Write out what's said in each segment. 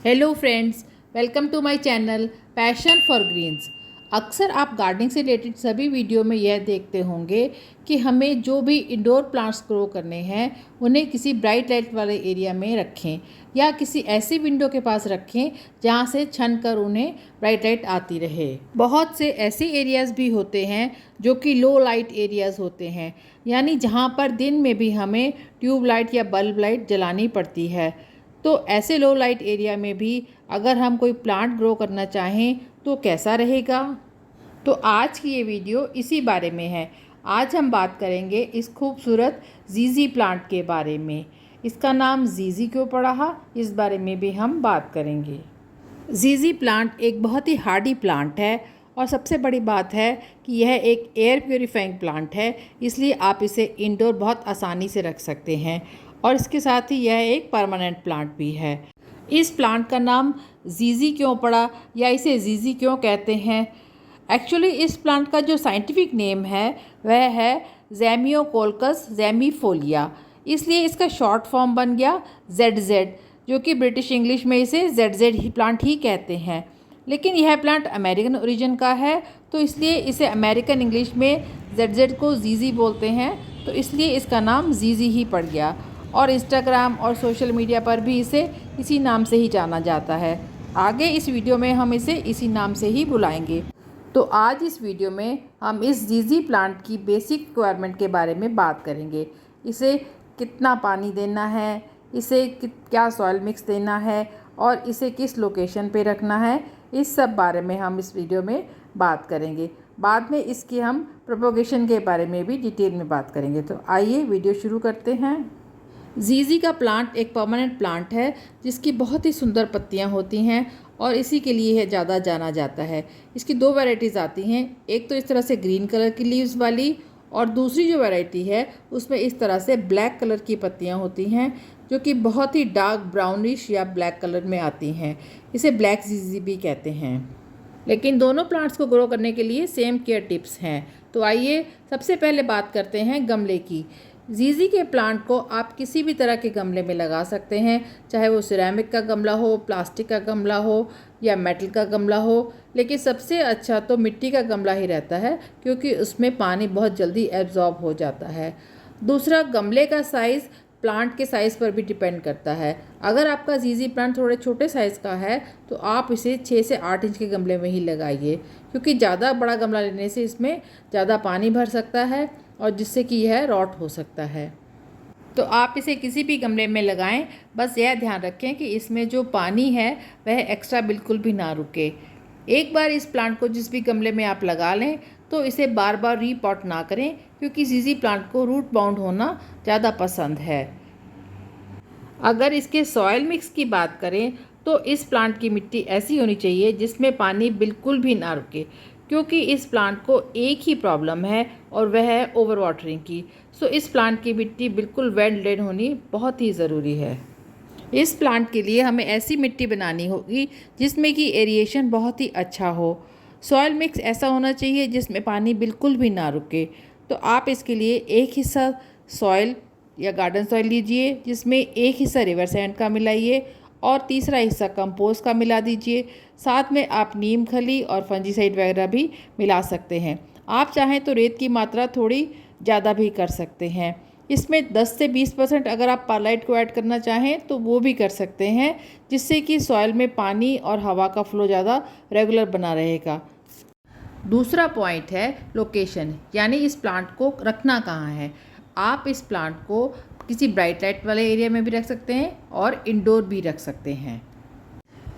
Hello friends, welcome to my channel passion for greens. अक्सर आप gardening से related सभी वीडियो में यह देखते होंगे कि हमें जो भी इंडोर प्लांट्स ग्रो करने हैं उन्हें किसी ब्राइट लाइट वाले एरिया में रखें या किसी ऐसी विंडो के पास रखें जहां से छन कर उन्हें ब्राइट लाइट आती रहे। बहुत से ऐसे एरियाज़ भी होते हैं जो कि लो लाइट एरियाज़ होते हैं, यानी जहां पर दिन में भी हमें ट्यूब लाइट या बल्ब लाइट जलानी पड़ती है। तो ऐसे लो लाइट एरिया में भी अगर हम कोई प्लांट ग्रो करना चाहें तो कैसा रहेगा। तो आज की ये वीडियो इसी बारे में है। आज हम बात करेंगे इस खूबसूरत जीजी प्लांट के बारे में। इसका नाम जीजी क्यों पड़ा, इस बारे में भी हम बात करेंगे। जीजी प्लांट एक बहुत ही हार्डी प्लांट है और सबसे बड़ी बात है कि यह एक एयर प्योरीफाइंग प्लांट है, इसलिए आप इसे इंडोर बहुत आसानी से रख सकते हैं और इसके साथ ही यह एक परमानेंट प्लांट भी है। इस प्लांट का नाम जीजी क्यों पड़ा या इसे जीजी क्यों कहते हैं? एक्चुअली इस प्लांट का जो साइंटिफिक नेम है वह है ज़ैमियोकोल्कस ज़ैमीफोलिया, इसलिए इसका शॉर्ट फॉर्म बन गया ZZ, जो कि ब्रिटिश इंग्लिश में इसे ZZ ही प्लांट ही कहते हैं। लेकिन यह प्लांट अमेरिकन ओरिजिन का है, तो इसलिए इसे अमेरिकन इंग्लिश में ZZ को जीजी बोलते हैं, तो इसलिए इसका नाम जीजी ही पड़ गया। और इंस्टाग्राम और सोशल मीडिया पर भी इसे इसी नाम से ही जाना जाता है। आगे इस वीडियो में हम इसे इसी नाम से ही बुलाएंगे। तो आज इस वीडियो में हम इस जीजी प्लांट की बेसिक रिक्वायरमेंट के बारे में बात करेंगे। इसे कितना पानी देना है, इसे क्या सॉइल मिक्स देना है और इसे किस लोकेशन पे रखना है, इस सब बारे में हम इस वीडियो में बात करेंगे। बाद में इसकी हम प्रोपोगेशन के बारे में भी डिटेल में बात करेंगे। तो आइए वीडियो शुरू करते हैं। जीजी का प्लांट एक परमानेंट प्लांट है जिसकी बहुत ही सुंदर पत्तियां होती हैं और इसी के लिए यह ज़्यादा जाना जाता है। इसकी दो वैरायटीज़ आती हैं, एक तो इस तरह से ग्रीन कलर की लीव्स वाली और दूसरी जो वैरायटी है उसमें इस तरह से ब्लैक कलर की पत्तियां होती हैं जो कि बहुत ही डार्क ब्राउनिश या ब्लैक कलर में आती हैं। इसे ब्लैक जीजी भी कहते हैं। लेकिन दोनों प्लांट्स को ग्रो करने के लिए सेम केयर टिप्स हैं। तो आइए सबसे पहले बात करते हैं गमले की। जीजी के प्लांट को आप किसी भी तरह के गमले में लगा सकते हैं, चाहे वो सिरेमिक का गमला हो, प्लास्टिक का गमला हो या मेटल का गमला हो। लेकिन सबसे अच्छा तो मिट्टी का गमला ही रहता है क्योंकि उसमें पानी बहुत जल्दी एब्जॉर्ब हो जाता है। दूसरा, गमले का साइज़ प्लांट के साइज़ पर भी डिपेंड करता है। अगर आपका जीजी प्लांट थोड़े छोटे साइज़ का है तो आप इसे 6 से 8 इंच के गमले में ही लगाइए, क्योंकि ज़्यादा बड़ा गमला लेने से इसमें ज़्यादा पानी भर सकता है और जिससे कि यह रॉट हो सकता है। तो आप इसे किसी भी गमले में लगाएं, बस यह ध्यान रखें कि इसमें जो पानी है वह एक्स्ट्रा बिल्कुल भी ना रुके। एक बार इस प्लांट को जिस भी गमले में आप लगा लें तो इसे बार बार रीपॉट ना करें, क्योंकि जीजी प्लांट को रूट बाउंड होना ज़्यादा पसंद है। अगर इसके सॉइल मिक्स की बात करें तो इस प्लांट की मिट्टी ऐसी होनी चाहिए जिसमें पानी बिल्कुल भी ना रुके, क्योंकि इस प्लांट को एक ही प्रॉब्लम है और वह है ओवर वाटरिंग की। सो इस प्लांट की मिट्टी बिल्कुल वेल ड्रेन होनी बहुत ही ज़रूरी है। इस प्लांट के लिए हमें ऐसी मिट्टी बनानी होगी जिसमें कि एरिएशन बहुत ही अच्छा हो। सॉइल मिक्स ऐसा होना चाहिए जिसमें पानी बिल्कुल भी ना रुके। तो आप इसके लिए एक हिस्सा सॉइल या गार्डन सॉइल लीजिए, जिसमें एक हिस्सा रिवर सैंड का मिलाइए और तीसरा हिस्सा कंपोस्ट का मिला दीजिए। साथ में आप नीम खली और फंजीसाइड वगैरह भी मिला सकते हैं। आप चाहें तो रेत की मात्रा थोड़ी ज़्यादा भी कर सकते हैं। इसमें 10 से 20% अगर आप परलाइट को ऐड करना चाहें तो वो भी कर सकते हैं, जिससे कि सॉइल में पानी और हवा का फ्लो ज़्यादा रेगुलर बना रहेगा। दूसरा पॉइंट है लोकेशन, यानी इस प्लांट को रखना कहाँ है। आप इस प्लांट को किसी ब्राइट लाइट वाले एरिया में भी रख सकते हैं और इंडोर भी रख सकते हैं।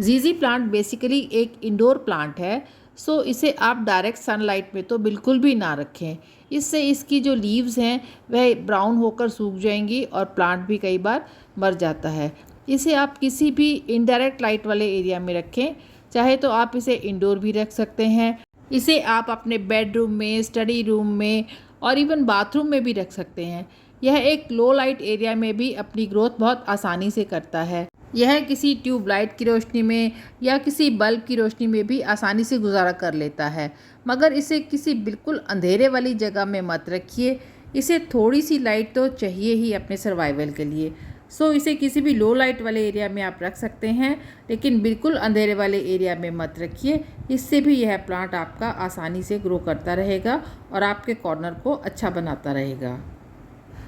जीजी प्लांट बेसिकली एक इंडोर प्लांट है, सो इसे आप डायरेक्ट सनलाइट में तो बिल्कुल भी ना रखें। इससे इसकी जो लीव्स हैं वह ब्राउन होकर सूख जाएंगी और प्लांट भी कई बार मर जाता है। इसे आप किसी भी इनडायरेक्ट लाइट वाले एरिया में रखें, चाहे तो आप इसे इंडोर भी रख सकते हैं। इसे आप अपने बेडरूम में, स्टडी रूम में और इवन बाथरूम में भी रख सकते हैं। यह एक लो लाइट एरिया में भी अपनी ग्रोथ बहुत आसानी से करता है। यह किसी ट्यूब लाइट की रोशनी में या किसी बल्ब की रोशनी में भी आसानी से गुजारा कर लेता है, मगर इसे किसी बिल्कुल अंधेरे वाली जगह में मत रखिए। इसे थोड़ी सी लाइट तो चाहिए ही अपने सर्वाइवल के लिए। सो इसे किसी भी लो लाइट वाले एरिया में आप रख सकते हैं, लेकिन बिल्कुल अंधेरे वाले एरिया में मत रखिए। इससे भी यह प्लांट आपका आसानी से ग्रो करता रहेगा और आपके कॉर्नर को अच्छा बनाता रहेगा।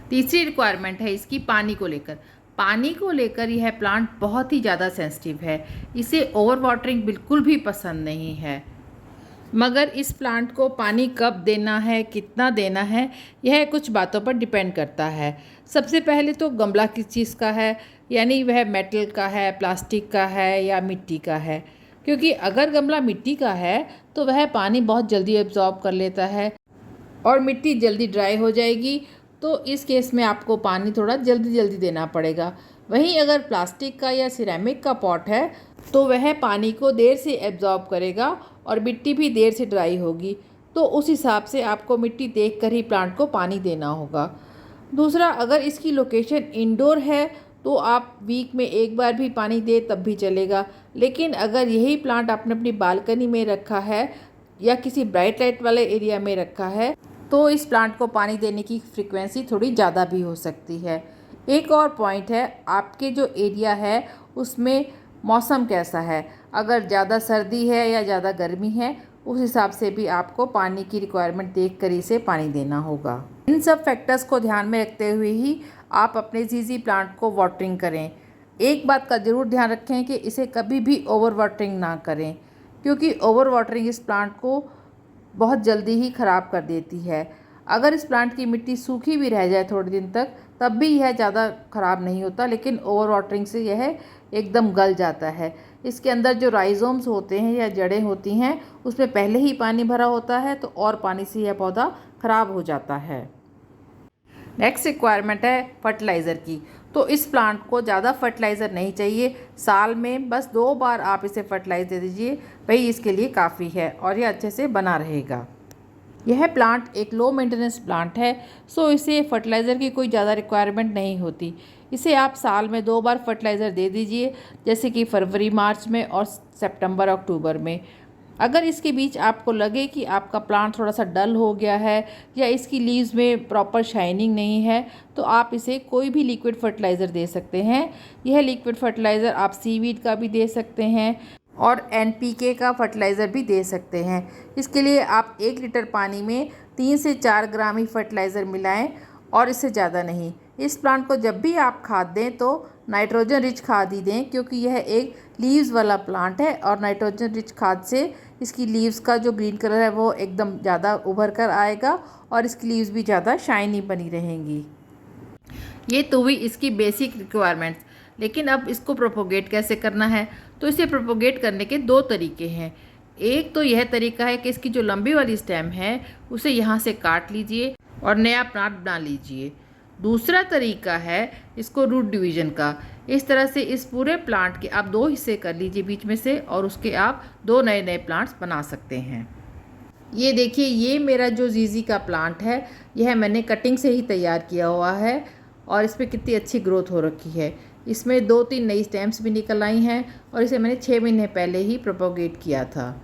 तीसरी रिक्वायरमेंट है इसकी पानी को लेकर। पानी को लेकर यह प्लांट बहुत ही ज़्यादा सेंसिटिव है, इसे ओवर वाटरिंग बिल्कुल भी पसंद नहीं है। मगर इस प्लांट को पानी कब देना है, कितना देना है, यह कुछ बातों पर डिपेंड करता है। सबसे पहले तो गमला किस चीज़ का है, यानी वह मेटल का है, प्लास्टिक का है या मिट्टी का है। क्योंकि अगर गमला मिट्टी का है तो वह पानी बहुत जल्दी एब्जॉर्ब कर लेता है और मिट्टी जल्दी ड्राई हो जाएगी, तो इस केस में आपको पानी थोड़ा जल्दी जल्दी देना पड़ेगा। वहीं अगर प्लास्टिक का या सिरेमिक का पॉट है तो वह पानी को देर से एब्जॉर्ब करेगा और मिट्टी भी देर से ड्राई होगी, तो उस हिसाब से आपको मिट्टी देखकर ही प्लांट को पानी देना होगा। दूसरा, अगर इसकी लोकेशन इंडोर है तो आप वीक में एक बार भी पानी दे तब भी चलेगा। लेकिन अगर यही प्लांट आपने अपनी बालकनी में रखा है या किसी ब्राइट लाइट वाले एरिया में रखा है तो इस प्लांट को पानी देने की फ्रीक्वेंसी थोड़ी ज़्यादा भी हो सकती है। एक और पॉइंट है, आपके जो एरिया है उसमें मौसम कैसा है। अगर ज़्यादा सर्दी है या ज़्यादा गर्मी है, उस हिसाब से भी आपको पानी की रिक्वायरमेंट देख कर इसे पानी देना होगा। इन सब फैक्टर्स को ध्यान में रखते हुए ही आप अपने ज़ीज़ी प्लांट को वाटरिंग करें। एक बात का ज़रूर ध्यान रखें कि इसे कभी भी ओवर वाटरिंग ना करें, क्योंकि ओवर वाटरिंग इस प्लांट को बहुत जल्दी ही ख़राब कर देती है। अगर इस प्लांट की मिट्टी सूखी भी रह जाए थोड़े दिन तक तब भी यह ज़्यादा ख़राब नहीं होता, लेकिन ओवर वाटरिंग से यह एकदम गल जाता है। इसके अंदर जो राइजोम्स होते हैं या जड़ें होती हैं उसमें पहले ही पानी भरा होता है, तो और पानी से यह पौधा ख़राब हो जाता है। नेक्स्ट रिक्वायरमेंट है फर्टिलाइज़र की। तो इस प्लांट को ज़्यादा फर्टिलाइज़र नहीं चाहिए, साल में बस 2 बार आप इसे फर्टिलाइज़ दे दीजिए, वही इसके लिए काफ़ी है और यह अच्छे से बना रहेगा। यह प्लांट एक लो मेंटेनेंस प्लांट है, सो इसे फर्टिलाइज़र की कोई ज़्यादा रिक्वायरमेंट नहीं होती। इसे आप साल में 2 बार फर्टिलाइज़र दे दीजिए, जैसे कि फरवरी मार्च में और सितंबर अक्टूबर में। अगर इसके बीच आपको लगे कि आपका प्लांट थोड़ा सा डल हो गया है या इसकी लीव्स में प्रॉपर शाइनिंग नहीं है, तो आप इसे कोई भी लिक्विड फर्टिलाइज़र दे सकते हैं। यह लिक्विड फर्टिलाइज़र आप सीवीड का भी दे सकते हैं और एनपीके का फर्टिलाइज़र भी दे सकते हैं। इसके लिए आप 1 लीटर पानी में 3 से 4 ग्राम ही फर्टिलाइज़र मिलाएं और इससे ज़्यादा नहीं। इस प्लांट को जब भी आप खाद दें तो नाइट्रोजन रिच खाद ही दें, क्योंकि यह एक लीव्स वाला प्लांट है और नाइट्रोजन रिच खाद से इसकी लीव्स का जो ग्रीन कलर है वो एकदम ज़्यादा उभर कर आएगा और इसकी लीव्स भी ज़्यादा शाइनी बनी रहेंगी। ये तो हुई इसकी बेसिक रिक्वायरमेंट्स। लेकिन अब इसको प्रोपोगेट कैसे करना है, तो इसे प्रोपोगेट करने के 2 तरीके हैं। एक तो यह तरीका है कि इसकी जो लंबी वाली स्टेम है उसे यहाँ से काट लीजिए और नया प्लांट बना लीजिए। दूसरा तरीका है इसको रूट डिवीज़न का। इस तरह से इस पूरे प्लांट के आप 2 हिस्से कर लीजिए बीच में से और उसके आप 2 नए नए प्लांट्स बना सकते हैं। ये देखिए, ये मेरा जो ज़ीज़ी का प्लांट है यह मैंने कटिंग से ही तैयार किया हुआ है और इस पर कितनी अच्छी ग्रोथ हो रखी है। इसमें 2-3 नई स्टेम्स भी निकल आई हैं और इसे मैंने 6 महीने पहले ही प्रोपोगेट किया था।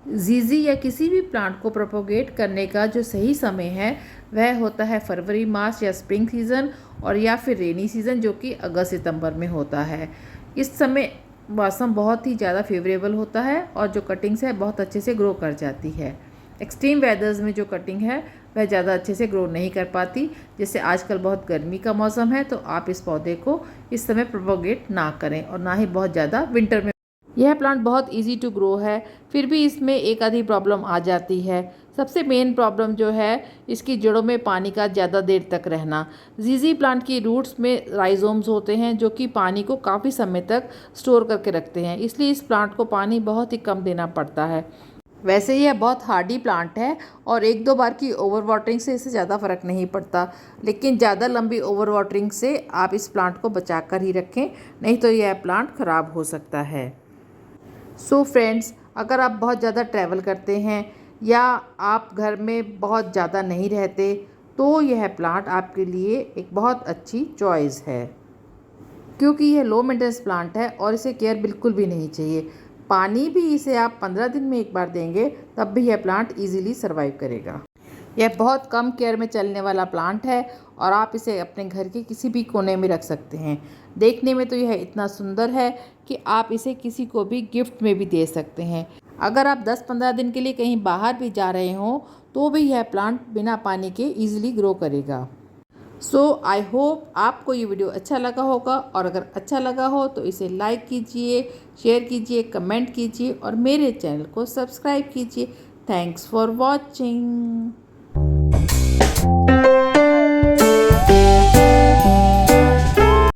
ज़ीज़ी या किसी भी प्लांट को प्रोपोगेट करने का जो सही समय है वह होता है फरवरी मार्च या स्प्रिंग सीज़न और या फिर रेनी सीज़न, जो कि अगस्त सितंबर में होता है। इस समय मौसम बहुत ही ज़्यादा फेवरेबल होता है और जो कटिंग्स है बहुत अच्छे से ग्रो कर जाती है। एक्सट्रीम वेदर्स में जो कटिंग है वह ज़्यादा अच्छे से ग्रो नहीं कर पाती। जैसे आजकल बहुत गर्मी का मौसम है तो आप इस पौधे को इस समय प्रोपोगेट ना करें और ना ही बहुत ज़्यादा विंटर में। यह प्लांट बहुत इजी टू ग्रो है, फिर भी इसमें एक आधी प्रॉब्लम आ जाती है। सबसे मेन प्रॉब्लम जो है इसकी जड़ों में पानी का ज़्यादा देर तक रहना। ज़ीज़ी प्लांट की रूट्स में राइजोम्स होते हैं जो कि पानी को काफ़ी समय तक स्टोर करके रखते हैं, इसलिए इस प्लांट को पानी बहुत ही कम देना पड़ता है। वैसे यह बहुत हार्डी प्लांट है और 1-2 बार की ओवर वाटरिंग से इसे ज़्यादा फ़र्क नहीं पड़ता, लेकिन ज़्यादा लंबी ओवर वाटरिंग से आप इस प्लांट को बचा कर ही रखें, नहीं तो यह प्लांट ख़राब हो सकता है। सो फ्रेंड्स, अगर आप बहुत ज़्यादा ट्रैवल करते हैं या आप घर में बहुत ज़्यादा नहीं रहते तो यह प्लांट आपके लिए एक बहुत अच्छी चॉइस है, क्योंकि यह लो मेंटेनेंस प्लांट है और इसे केयर बिल्कुल भी नहीं चाहिए। पानी भी इसे आप 15 दिन में एक बार देंगे तब भी यह प्लांट इजीली सर्वाइव करेगा। यह बहुत कम केयर में चलने वाला प्लांट है और आप इसे अपने घर के किसी भी कोने में रख सकते हैं। देखने में तो यह इतना सुंदर है कि आप इसे किसी को भी गिफ्ट में भी दे सकते हैं। अगर आप 10-15 दिन के लिए कहीं बाहर भी जा रहे हों तो भी यह प्लांट बिना पानी के ईजिली ग्रो करेगा। सो आई होप आपको ये वीडियो अच्छा लगा होगा, और अगर अच्छा लगा हो तो इसे लाइक कीजिए, शेयर कीजिए, कमेंट कीजिए और मेरे चैनल को सब्सक्राइब कीजिए। Thanks for watching.